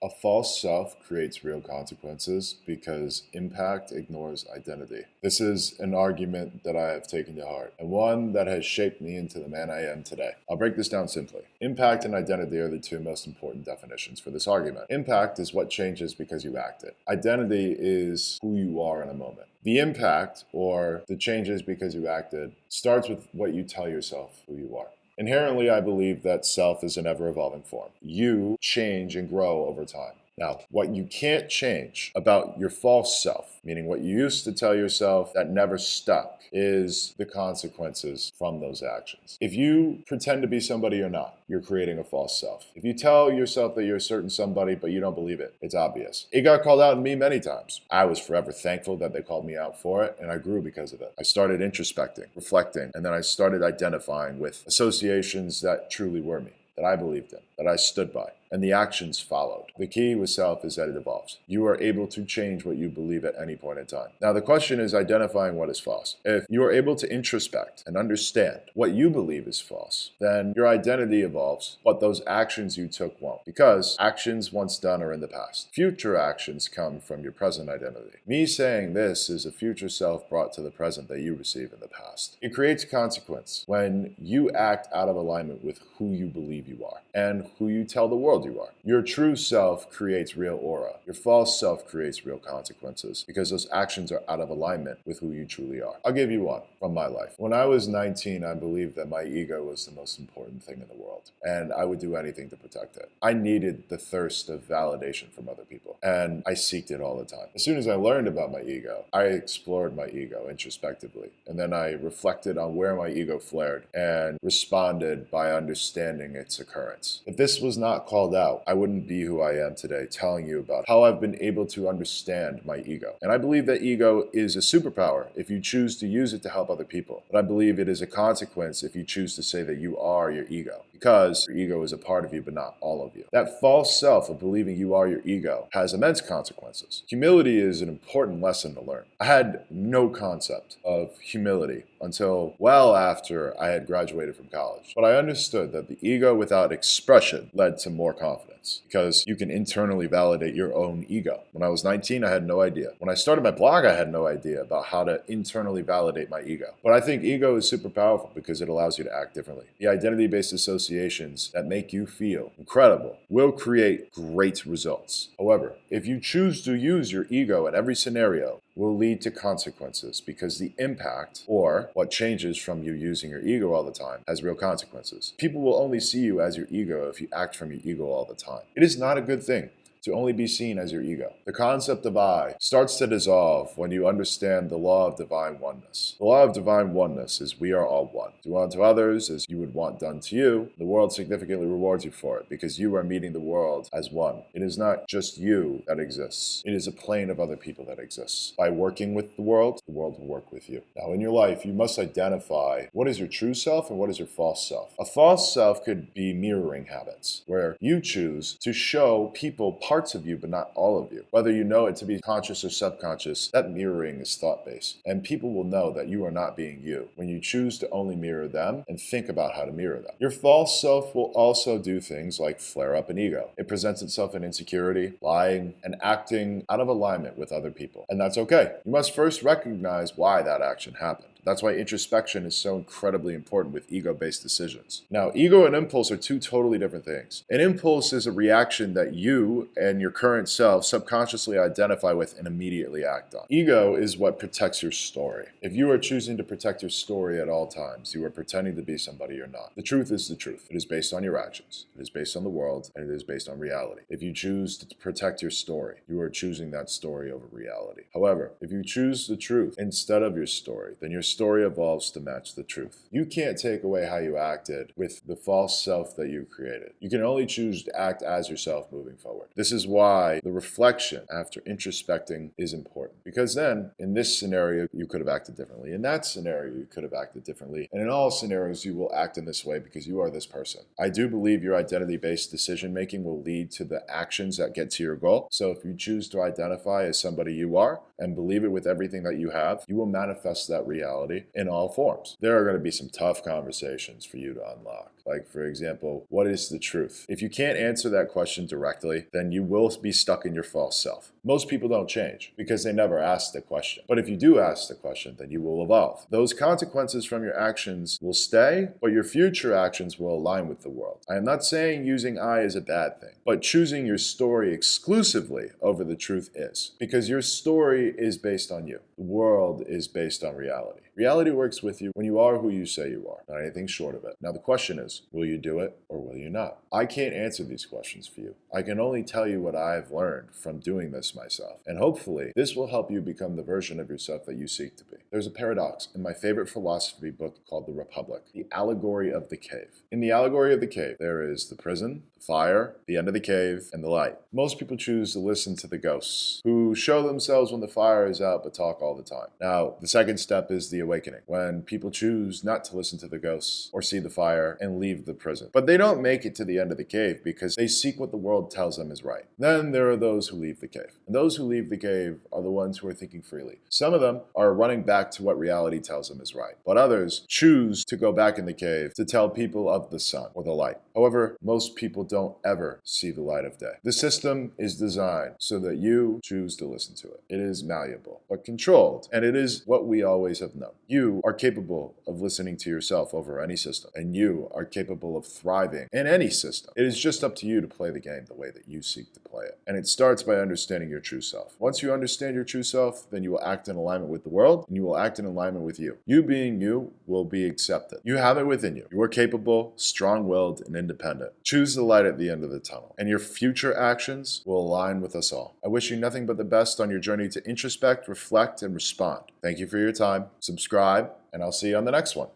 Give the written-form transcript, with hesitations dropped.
A false self creates real consequences because impact ignores identity. This is an argument that I have taken to heart, and one that has shaped me into the man I am today. I'll break this down simply. Impact and identity are the two most important definitions for this argument. Impact is what changes because you acted. Identity is who you are in a moment. The impact, or the changes because you acted, starts with what you tell yourself who you are. Inherently, I believe that self is an ever-evolving form. You change and grow over time. Now, what you can't change about your false self, meaning what you used to tell yourself that never stuck, is the consequences from those actions. If you pretend to be somebody you're not, you're creating a false self. If you tell yourself that you're a certain somebody but you don't believe it, it's obvious. It got called out in me many times. I was forever thankful that they called me out for it, and I grew because of it. I started introspecting, reflecting, and then I started identifying with associations that truly were me, that I believed in, that I stood by, and the actions followed. The key with self is that it evolves. You are able to change what you believe at any point in time. Now, the question is identifying what is false. If you are able to introspect and understand what you believe is false, then your identity evolves, but those actions you took won't, because actions once done are in the past. Future actions come from your present identity. Me saying this is a future self brought to the present that you receive in the past. It creates consequence when you act out of alignment with who you believe you are and who you tell the world you are. Your true self creates real aura. Your false self creates real consequences because those actions are out of alignment with who you truly are. I'll give you one from my life. When I was 19, I believed that my ego was the most important thing in the world, and I would do anything to protect it. I needed the thirst of validation from other people, and I seeked it all the time. As soon as I learned about my ego, I explored my ego introspectively, and then I reflected on where my ego flared and responded by understanding its occurrence. If this was not called out, I wouldn't be who I am today, telling you about how I've been able to understand my ego. And I believe that ego is a superpower if you choose to use it to help other people. But I believe it is a consequence if you choose to say that you are your ego, because your ego is a part of you, but not all of you. That false self of believing you are your ego has immense consequences. Humility is an important lesson to learn. I had no concept of humility until well after I had graduated from college. But I understood that the ego without expression led to more confidence, because you can internally validate your own ego. When I was 19, I had no idea. When I started my blog, I had no idea about how to internally validate my ego. But I think ego is super powerful because it allows you to act differently. The identity-based associations that make you feel incredible will create great results. However, if you choose to use your ego in every scenario, will lead to consequences, because the impact, or what changes from you using your ego all the time, has real consequences. People will only see you as your ego if you act from your ego all the time. It is not a good thing to only be seen as your ego. The concept of I starts to dissolve when you understand the law of divine oneness. The law of divine oneness is we are all one. Do unto others as you would want done to you. The world significantly rewards you for it, because you are meeting the world as one. It is not just you that exists. It is a plane of other people that exists. By working with the world will work with you. Now, in your life, you must identify what is your true self and what is your false self. A false self could be mirroring habits, where you choose to show people parts of you, but not all of you. Whether you know it to be conscious or subconscious, that mirroring is thought-based. And people will know that you are not being you when you choose to only mirror them and think about how to mirror them. Your false self will also do things like flare up an ego. It presents itself in insecurity, lying, and acting out of alignment with other people. And that's okay. You must first recognize why that action happened. That's why introspection is so incredibly important with ego-based decisions. Now, ego and impulse are two totally different things. An impulse is a reaction that you and your current self subconsciously identify with and immediately act on. Ego is what protects your story. If you are choosing to protect your story at all times, you are pretending to be somebody you're not. The truth is the truth. It is based on your actions. It is based on the world, and it is based on reality. If you choose to protect your story, you are choosing that story over reality. However, if you choose the truth instead of your story, then your story evolves to match the truth. You can't take away how you acted with the false self that you created. You can only choose to act as yourself moving forward. This is why the reflection after introspecting is important, because then in this scenario, you could have acted differently. In that scenario, you could have acted differently. And in all scenarios, you will act in this way because you are this person. I do believe your identity-based decision-making will lead to the actions that get to your goal. So if you choose to identify as somebody you are and believe it with everything that you have, you will manifest that reality in all forms. There are going to be some tough conversations for you to unlock. Like, for example, what is the truth? If you can't answer that question directly, then you will be stuck in your false self. Most people don't change because they never ask the question. But if you do ask the question, then you will evolve. Those consequences from your actions will stay, but your future actions will align with the world. I am not saying using I is a bad thing, but choosing your story exclusively over the truth is. Because your story is based on you. The world is based on reality. Reality works with you when you are who you say you are, not anything short of it. Now the question is, will you do it or will you not? I can't answer these questions for you. I can only tell you what I've learned from doing this myself. And hopefully, this will help you become the version of yourself that you seek to be. There's a paradox in my favorite philosophy book called The Republic, The Allegory of the Cave. In The Allegory of the Cave, there is the prison, the fire, the end of the cave, and the light. Most people choose to listen to the ghosts, who show themselves when the fire is out but talk all the time. Now, the second step is the awakening, when people choose not to listen to the ghosts or see the fire and leave the prison. But they don't make it to the end of the cave because they seek what the world tells them is right. Then there are those who leave the cave. And those who leave the cave are the ones who are thinking freely. Some of them are running back to what reality tells them is right. But others choose to go back in the cave to tell people of the sun or the light. However, most people don't ever see the light of day. The system is designed so that you choose to listen to it. It is malleable, but controlled, and it is what we always have known. You are capable of listening to yourself over any system, and you are capable of thriving in any system. It is just up to you to play the game the way that you seek to play it. And it starts by understanding your true self. Once you understand your true self, then you will act in alignment with the world, and you will act in alignment with you. You being you will be accepted. You have it within you. You are capable, strong-willed, and independent. Choose the light at the end of the tunnel, and your future actions will align with us all. I wish you nothing but the best on your journey to introspect, reflect, and respond. Thank you for your time. Subscribe, and I'll see you on the next one.